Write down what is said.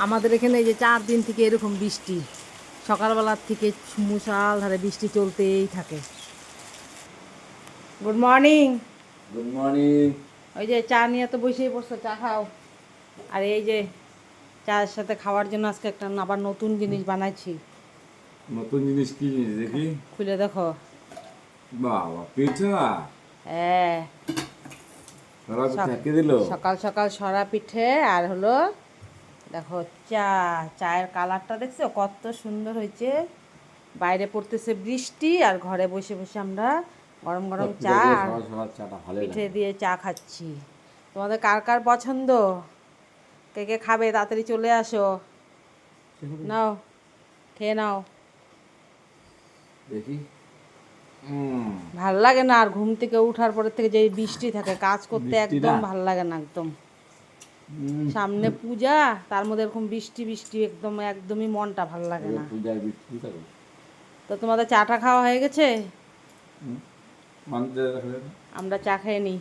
আমাদের এখানে এই যে 4 দিন থেকে এরকম বৃষ্টি, সকালবেলার থেকে মুষলধারে বৃষ্টি চলতেই থাকে। Good morning. Good morning. ওই যে চা নিয়ে তো বসেই পড়ছো, চা খাও। আর এই যে চায়ের সাথে খাওয়ার জন্য আজকে একটা আবার নতুন জিনিস বানাইছি। নতুন জিনিস কি জিনিস দেখি? খুলে দেখো। বাবা, পিঠা! হ্যাঁ, সারা পিঠা কে দিল? সকাল সকাল সরা পিঠে আর হলো দেখো চা। চায়ের কালারটা দেখছো কত সুন্দর হয়েছে। বাইরে পড়তেছে বৃষ্টি আর ঘরে বসে বসে আমরা গরম গরম চা আর পিঠে দিয়ে চা খাচ্ছি। তোমাদের কার কার পছন্দ? কে কে খাবে তাড়াতাড়ি চলে আসো। নাও, খেয়ে নাও। দেখি। ভাল লাগে না আর ঘুম থেকে উঠার পরে থেকে যে বৃষ্টি থাকে, কাজ করতে একদম ভাল লাগে না একদম। সামনে পূজা, তার মধ্যে এরকম বৃষ্টি বৃষ্টি একদম একদমই মনটা ভাল লাগে না। তো তোমাদের চাটা খাওয়া হয়ে গেছে? আমরা চা খেয়ে নিই।